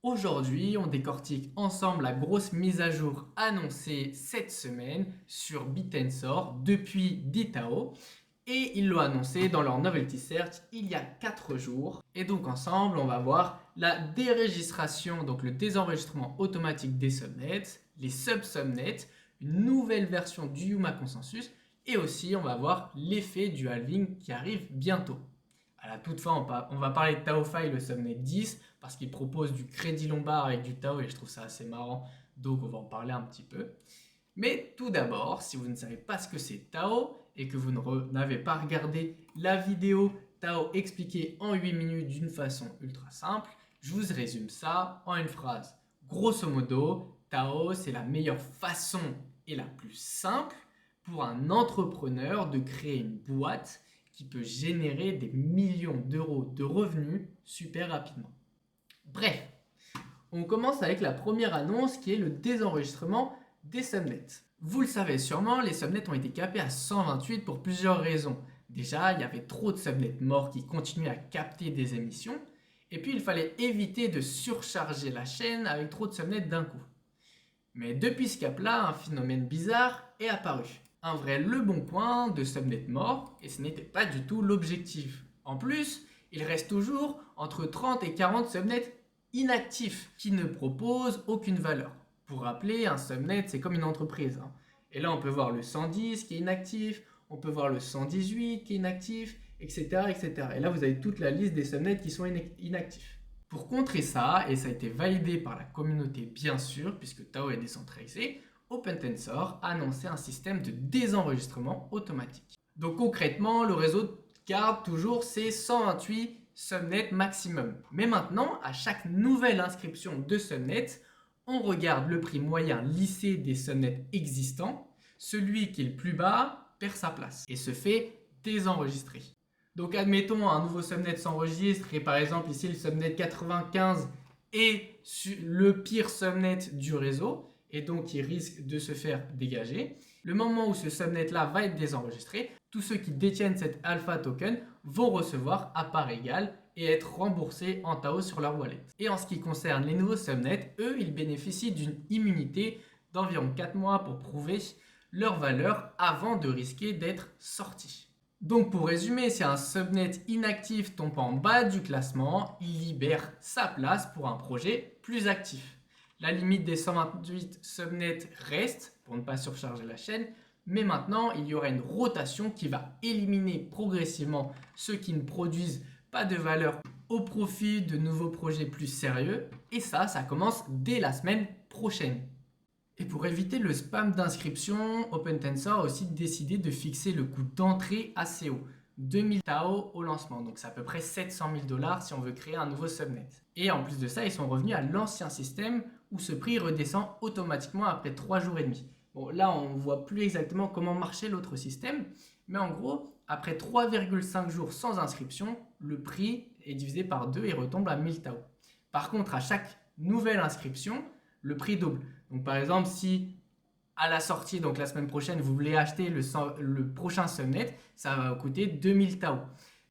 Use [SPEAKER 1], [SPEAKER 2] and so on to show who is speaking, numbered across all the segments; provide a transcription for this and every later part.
[SPEAKER 1] Aujourd'hui, on décortique ensemble la grosse mise à jour annoncée cette semaine sur Bitensor depuis DTAO. Et ils l'ont annoncé dans leur Novelty Search il y a 4 jours. Et donc ensemble, on va voir la déregistration, donc le désenregistrement automatique des subnets, les sub-subnets, une nouvelle version du Yuma Consensus, et aussi on va voir l'effet du halving qui arrive bientôt. À la toute fin, on va parler de TaoFi, le subnet 10, parce qu'il propose du crédit lombard avec du Tao et je trouve ça assez marrant, donc on va en parler un petit peu. Mais tout d'abord, si vous ne savez pas ce que c'est Tao et que vous n'avez pas regardé la vidéo Tao expliquée en 8 minutes d'une façon ultra simple, je vous résume ça en une phrase. Grosso modo, Tao, c'est la meilleure façon et la plus simple pour un entrepreneur de créer une boîte qui peut générer des millions d'euros de revenus super rapidement. Bref, on commence avec la première annonce qui est le désenregistrement des subnets. Vous le savez sûrement, les subnets ont été capés à 128 pour plusieurs raisons. Déjà, il y avait trop de subnets morts qui continuaient à capter des émissions, et puis il fallait éviter de surcharger la chaîne avec trop de subnets d'un coup. Mais depuis ce cap-là, un phénomène bizarre est apparu. Un vrai Leboncoin de subnets morts, et ce n'était pas du tout l'objectif. En plus, il reste toujours entre 30 et 40 subnets inactifs qui ne proposent aucune valeur. Pour rappeler, un subnet, c'est comme une entreprise. Et là, on peut voir le 110 qui est inactif, on peut voir le 118 qui est inactif, etc., etc. Et là, vous avez toute la liste des subnets qui sont inactifs. Pour contrer ça, et ça a été validé par la communauté bien sûr, puisque Tao est décentralisé, OpenTensor a annoncé un système de désenregistrement automatique. Donc concrètement, le réseau garde toujours ses 128 subnets maximum. Mais maintenant, à chaque nouvelle inscription de subnet, on regarde le prix moyen lissé des subnets existants. Celui qui est le plus bas perd sa place et se fait désenregistrer. Donc admettons un nouveau subnet s'enregistre et par exemple ici le subnet 95 est le pire subnet du réseau et donc il risque de se faire dégager. Le moment où ce subnet là va être désenregistré, tous ceux qui détiennent cet alpha token vont recevoir à part égale et être remboursés en Tao sur leur wallet. Et en ce qui concerne les nouveaux subnets, eux ils bénéficient d'une immunité d'environ 4 mois pour prouver leur valeur avant de risquer d'être sortis. Donc pour résumer, si un subnet inactif tombe en bas du classement, il libère sa place pour un projet plus actif. La limite des 128 subnets reste pour ne pas surcharger la chaîne, mais maintenant il y aura une rotation qui va éliminer progressivement ceux qui ne produisent pas de valeur au profit de nouveaux projets plus sérieux. Et ça commence dès la semaine prochaine. Et pour éviter le spam d'inscription, OpenTensor a aussi décidé de fixer le coût d'entrée assez haut, 2000 Tao au lancement. Donc c'est à peu près 700 000 $ si on veut créer un nouveau subnet. Et en plus de ça, ils sont revenus à l'ancien système où ce prix redescend automatiquement après 3 jours et demi. Bon, là, on ne voit plus exactement comment marchait l'autre système, mais en gros, après 3,5 jours sans inscription, le prix est divisé par 2 et retombe à 1000 Tao. Par contre, à chaque nouvelle inscription, le prix double. Donc par exemple, si à la sortie, donc la semaine prochaine, vous voulez acheter le prochain subnet, ça va coûter 2000 Tao.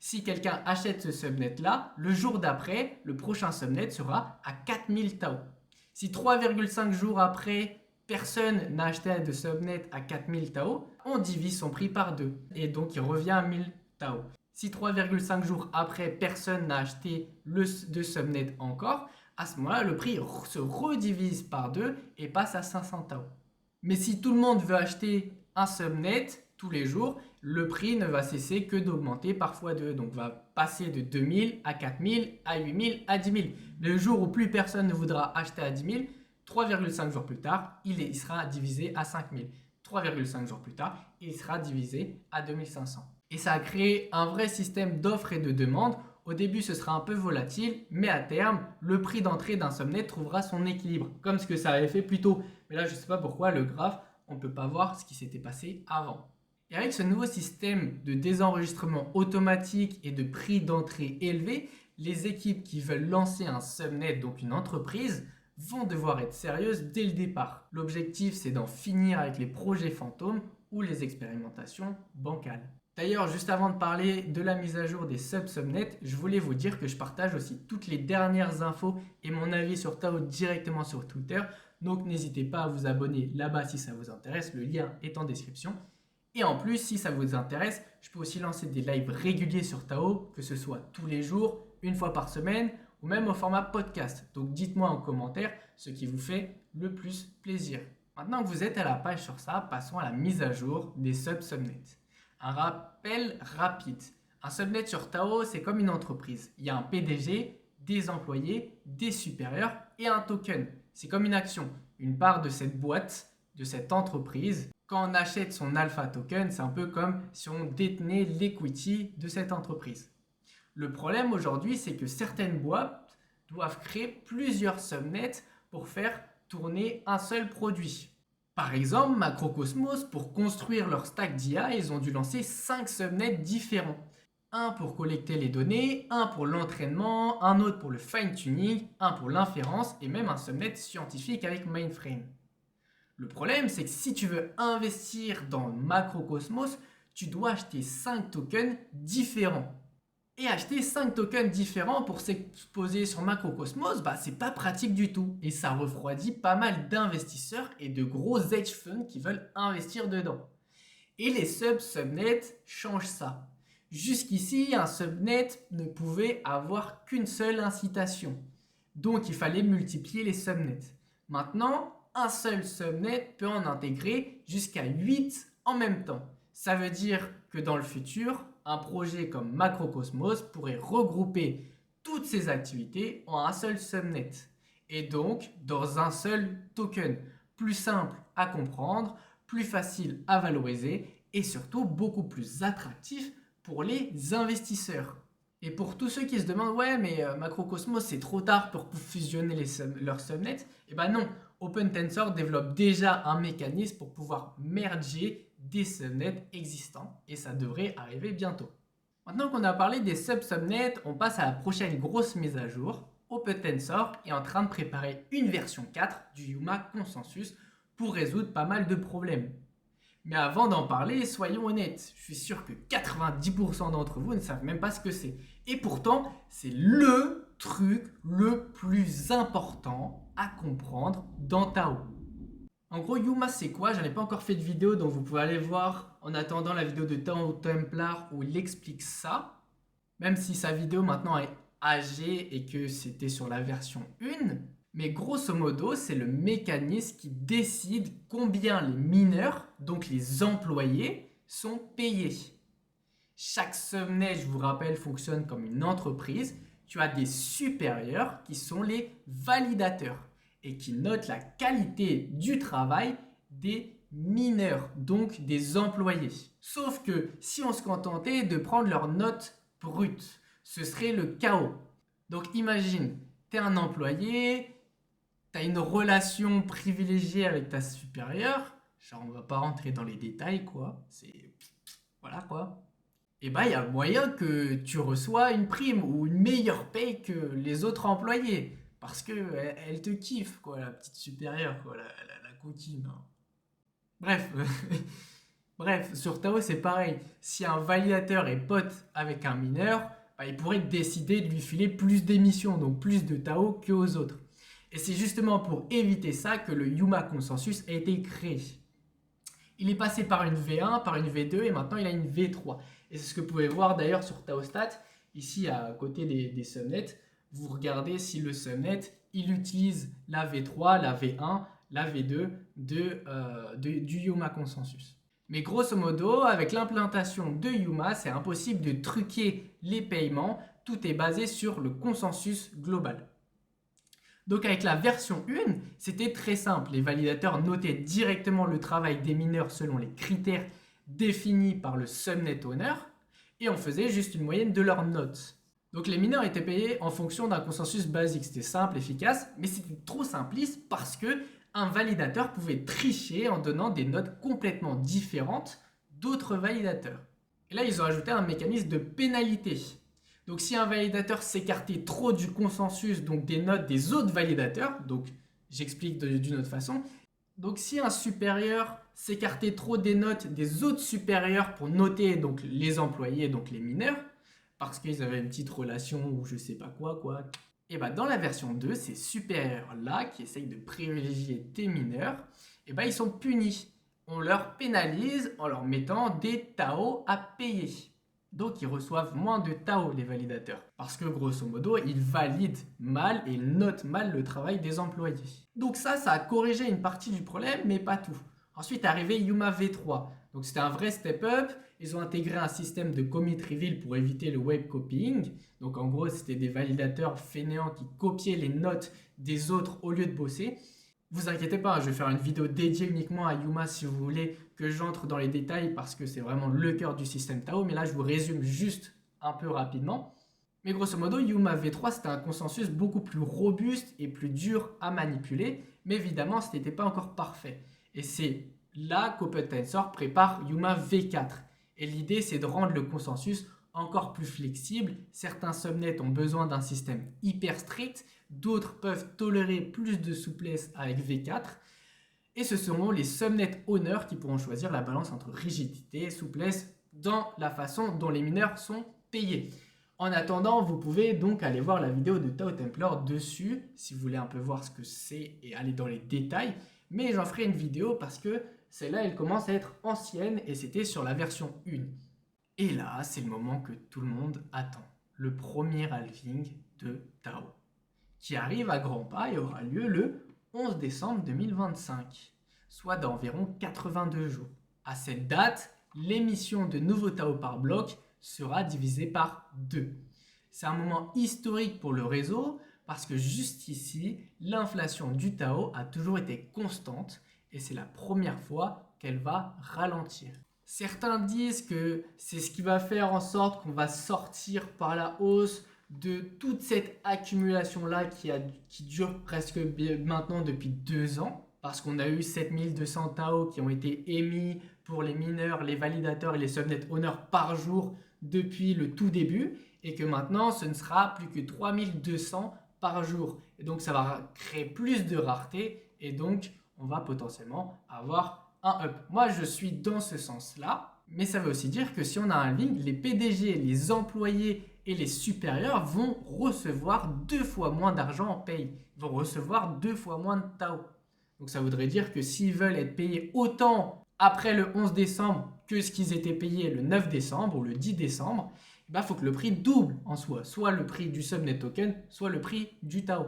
[SPEAKER 1] Si quelqu'un achète ce subnet-là, le jour d'après, le prochain subnet sera à 4000 Tao. Si 3,5 jours après, personne n'a acheté de subnet à 4000 Tao, on divise son prix par 2 et donc il revient à 1000 Tao. Si 3,5 jours après, personne n'a acheté de subnet encore, à ce moment-là, le prix se redivise par 2 et passe à 500 Tao. Mais si tout le monde veut acheter un subnet tous les jours, le prix ne va cesser que d'augmenter par fois 2. Donc va passer de 2000 à 4000, à 8000, à 10 000. Le jour où plus personne ne voudra acheter à 10 000, 3,5 jours plus tard, il sera divisé à 5000. 3,5 jours plus tard, il sera divisé à 2500. Et ça a créé un vrai système d'offres et de demandes. Au début, ce sera un peu volatile, mais à terme, le prix d'entrée d'un subnet trouvera son équilibre, comme ce que ça avait fait plus tôt. Mais là, je ne sais pas pourquoi, le graphe, on ne peut pas voir ce qui s'était passé avant. Et avec ce nouveau système de désenregistrement automatique et de prix d'entrée élevé, les équipes qui veulent lancer un subnet, donc une entreprise, vont devoir être sérieuses dès le départ. L'objectif, c'est d'en finir avec les projets fantômes ou les expérimentations bancales. D'ailleurs, juste avant de parler de la mise à jour des subnets, je voulais vous dire que je partage aussi toutes les dernières infos et mon avis sur Tao directement sur Twitter. Donc n'hésitez pas à vous abonner là-bas si ça vous intéresse, le lien est en description. Et en plus, si ça vous intéresse, je peux aussi lancer des lives réguliers sur Tao, que ce soit tous les jours, une fois par semaine, ou même au format podcast. Donc dites-moi en commentaire ce qui vous fait le plus plaisir. Maintenant que vous êtes à la page sur ça, passons à la mise à jour des subnets. Un rappel rapide. Un subnet sur Tao, c'est comme une entreprise. Il y a un PDG, des employés, des supérieurs et un token. C'est comme une action, une part de cette boîte, de cette entreprise. Quand on achète son alpha token, c'est un peu comme si on détenait l'equity de cette entreprise. Le problème aujourd'hui, c'est que certaines boîtes doivent créer plusieurs subnets pour faire tourner un seul produit. Par exemple, Macrocosmos, pour construire leur stack d'IA, ils ont dû lancer 5 subnets différents. Un pour collecter les données, un pour l'entraînement, un autre pour le fine-tuning, un pour l'inférence et même un subnet scientifique avec Mainframe. Le problème, c'est que si tu veux investir dans Macrocosmos, tu dois acheter 5 tokens différents. Et acheter 5 tokens différents pour s'exposer sur Macrocosmos, c'est pas pratique du tout. Et ça refroidit pas mal d'investisseurs et de gros hedge funds qui veulent investir dedans. Et les subnets changent ça. Jusqu'ici, un subnet ne pouvait avoir qu'une seule incitation. Donc il fallait multiplier les subnets. Maintenant, un seul subnet peut en intégrer jusqu'à 8 en même temps. Ça veut dire que dans le futur, un projet comme Macrocosmos pourrait regrouper toutes ses activités en un seul subnet. Et donc dans un seul token. Plus simple à comprendre, plus facile à valoriser et surtout beaucoup plus attractif pour les investisseurs. Et pour tous ceux qui se demandent, ouais, mais Macrocosmos, c'est trop tard pour fusionner leurs subnets, eh ben non, OpenTensor développe déjà un mécanisme pour pouvoir merger des subnets existants et ça devrait arriver bientôt. Maintenant qu'on a parlé des subnets, on passe à la prochaine grosse mise à jour. OpenTensor est en train de préparer une version 4 du Yuma Consensus pour résoudre pas mal de problèmes. Mais avant d'en parler, soyons honnêtes, je suis sûr que 90% d'entre vous ne savent même pas ce que c'est. Et pourtant, c'est le truc le plus important à comprendre dans Tao. En gros, Yuma, c'est quoi? J'en ai pas encore fait de vidéo, donc vous pouvez aller voir en attendant la vidéo de Tao Templar où il explique ça. Même si sa vidéo maintenant est âgée et que c'était sur la version 1. Mais grosso modo, c'est le mécanisme qui décide combien les mineurs, donc les employés, sont payés. Chaque subnet, je vous rappelle, fonctionne comme une entreprise. Tu as des supérieurs qui sont les validateurs et qui notent la qualité du travail des mineurs, donc des employés. Sauf que si on se contentait de prendre leur note brute, ce serait le chaos. Donc imagine, tu es un employé, tu as une relation privilégiée avec ta supérieure, genre on va pas rentrer dans les détails quoi, c'est voilà quoi. Et il y a moyen que tu reçois une prime ou une meilleure paye que les autres employés parce que elle te kiffe quoi, la petite supérieure quoi, la coquine. Hein. Bref, bref, sur Tao c'est pareil. Si un validateur est pote avec un mineur, il pourrait décider de lui filer plus d'émissions, donc plus de Tao qu'aux autres. Et c'est justement pour éviter ça que le Yuma Consensus a été créé. Il est passé par une V1, par une V2 et maintenant il a une V3. Et c'est ce que vous pouvez voir d'ailleurs sur TaoStat, ici à côté des subnets. Vous regardez si le subnet, il utilise la V3, la V1, la V2 du Yuma Consensus. Mais grosso modo, avec l'implantation de Yuma, c'est impossible de truquer les paiements. Tout est basé sur le consensus global. Donc avec la version 1, c'était très simple. Les validateurs notaient directement le travail des mineurs selon les critères définis par le subnet owner et on faisait juste une moyenne de leurs notes. Donc les mineurs étaient payés en fonction d'un consensus basique. C'était simple, efficace, mais c'était trop simpliste parce que un validateur pouvait tricher en donnant des notes complètement différentes d'autres validateurs. Et là, ils ont ajouté un mécanisme de pénalité. Donc si un validateur s'écartait trop du consensus, donc des notes des autres validateurs, donc j'explique d'une autre façon, Donc si un supérieur s'écartait trop des notes des autres supérieurs pour noter donc les employés, donc les mineurs, parce qu'ils avaient une petite relation ou je sais pas quoi, et bah dans la version 2, ces supérieurs-là qui essayent de privilégier tes mineurs, et bah ils sont punis. On leur pénalise en leur mettant des Tao à payer. Donc ils reçoivent moins de Tao, les validateurs. Parce que grosso modo, ils valident mal et ils notent mal le travail des employés. Donc ça a corrigé une partie du problème, mais pas tout. Ensuite est arrivé Yuma V3. Donc c'était un vrai step-up. Ils ont intégré un système de commit reveal pour éviter le web copying. Donc en gros, c'était des validateurs fainéants qui copiaient les notes des autres au lieu de bosser. Vous inquiétez pas, je vais faire une vidéo dédiée uniquement à Yuma si vous voulez que j'entre dans les détails parce que c'est vraiment le cœur du système Tao. Mais là, je vous résume juste un peu rapidement. Mais grosso modo, Yuma V3, c'était un consensus beaucoup plus robuste et plus dur à manipuler. Mais évidemment, ce n'était pas encore parfait. Et c'est là qu'OpenTensor prépare Yuma V4. Et l'idée, c'est de rendre le consensus encore plus flexible. Certains subnets ont besoin d'un système hyper strict, d'autres peuvent tolérer plus de souplesse avec V4. Et ce seront les subnet owners qui pourront choisir la balance entre rigidité et souplesse dans la façon dont les mineurs sont payés. En attendant, vous pouvez donc aller voir la vidéo de Tao Templar dessus si vous voulez un peu voir ce que c'est et aller dans les détails. Mais j'en ferai une vidéo parce que celle-là, elle commence à être ancienne et c'était sur la version 1. Et là, c'est le moment que tout le monde attend. Le premier halving de Tao, qui arrive à grands pas et aura lieu le 11 décembre 2025, soit d'environ 82 jours. À cette date, l'émission de nouveaux Tao par bloc sera divisée par 2. C'est un moment historique pour le réseau parce que juste ici, l'inflation du Tao a toujours été constante et c'est la première fois qu'elle va ralentir. Certains disent que c'est ce qui va faire en sorte qu'on va sortir par la hausse de toute cette accumulation-là qui dure presque maintenant depuis 2 ans, parce qu'on a eu 7200 Tao qui ont été émis pour les mineurs, les validateurs et les subnet owners par jour depuis le tout début, et que maintenant ce ne sera plus que 3200 par jour. Et donc ça va créer plus de rareté, et donc on va potentiellement avoir un up. Moi, je suis dans ce sens-là, mais ça veut aussi dire que si on a un halving, les PDG, les employés et les supérieurs vont recevoir 2 fois moins d'argent en paye. Ils vont recevoir 2 fois moins de Tao. Donc ça voudrait dire que s'ils veulent être payés autant après le 11 décembre que ce qu'ils étaient payés le 9 décembre ou le 10 décembre, il faut que le prix double en soi. Soit le prix du subnet token, soit le prix du Tao.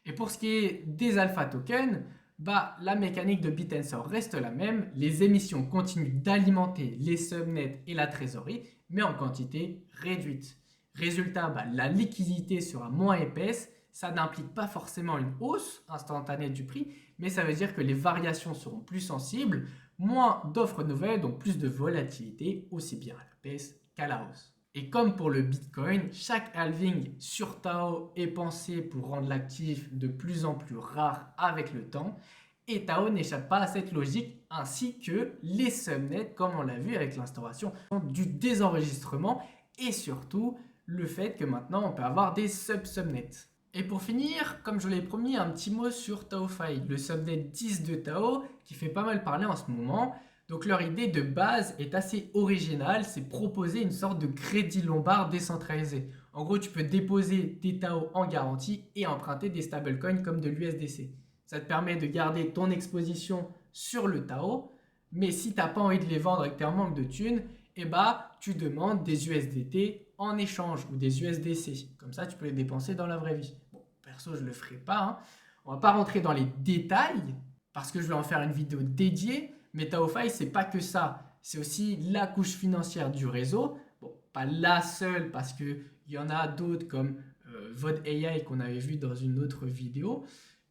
[SPEAKER 1] Et pour ce qui est des alpha tokens, la mécanique de Bitensor reste la même. Les émissions continuent d'alimenter les subnets et la trésorerie, mais en quantité réduite. Résultat, la liquidité sera moins épaisse. Ça n'implique pas forcément une hausse instantanée du prix, mais ça veut dire que les variations seront plus sensibles, moins d'offres nouvelles, donc plus de volatilité, aussi bien à la baisse qu'à la hausse. Et comme pour le Bitcoin, chaque halving sur Tao est pensé pour rendre l'actif de plus en plus rare avec le temps. Et Tao n'échappe pas à cette logique, ainsi que les subnets, comme on l'a vu avec l'instauration du désenregistrement et surtout le fait que maintenant on peut avoir des sub-subnets. Et pour finir, comme je l'ai promis, un petit mot sur TaoFi, le subnet 10 de Tao qui fait pas mal parler en ce moment. Donc leur idée de base est assez originale, c'est proposer une sorte de crédit lombard décentralisé. En gros, tu peux déposer tes Tao en garantie et emprunter des stablecoins comme de l'USDC. Ça te permet de garder ton exposition sur le Tao, mais si tu n'as pas envie de les vendre et que tu es en manque de thunes, tu demandes des USDT en échange ou des USDC. Comme ça, tu peux les dépenser dans la vraie vie. Bon, perso, je ne le ferai pas. On ne va pas rentrer dans les détails parce que je vais en faire une vidéo dédiée. Mais TaoFi, c'est pas que ça. C'est aussi la couche financière du réseau. Bon, pas la seule parce qu'il y en a d'autres comme VOD AI qu'on avait vu dans une autre vidéo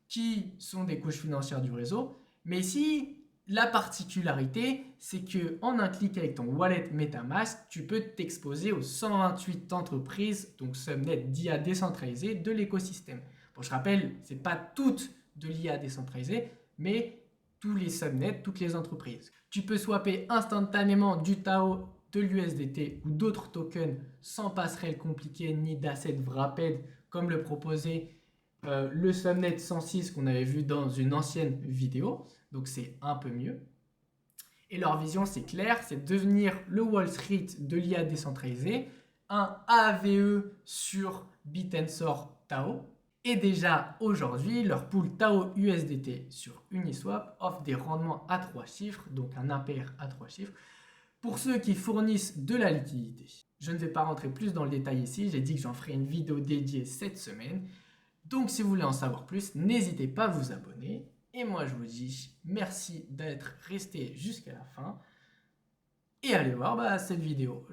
[SPEAKER 1] qui sont des couches financières du réseau. Mais ici, la particularité, c'est qu'en un clic avec ton wallet MetaMask, tu peux t'exposer aux 128 entreprises, donc subnets d'IA décentralisées de l'écosystème. Bon, je rappelle, ce n'est pas toutes de l'IA décentralisée, mais tous les subnets, toutes les entreprises. Tu peux swapper instantanément du Tao, de l'USDT ou d'autres tokens sans passerelle compliquée ni d'assets wrapped comme le proposait le Subnet 106 qu'on avait vu dans une ancienne vidéo, donc c'est un peu mieux. Et leur vision, c'est clair, c'est devenir le Wall Street de l'IA décentralisée, un AVE sur Bitensor Tao. Et déjà aujourd'hui, leur pool Tao USDT sur Uniswap offre des rendements à 3 chiffres, donc un impair à 3 chiffres, pour ceux qui fournissent de la liquidité. Je ne vais pas rentrer plus dans le détail ici, j'ai dit que j'en ferai une vidéo dédiée cette semaine. Donc si vous voulez en savoir plus, n'hésitez pas à vous abonner. Et moi je vous dis merci d'être resté jusqu'à la fin. Et allez voir cette vidéo.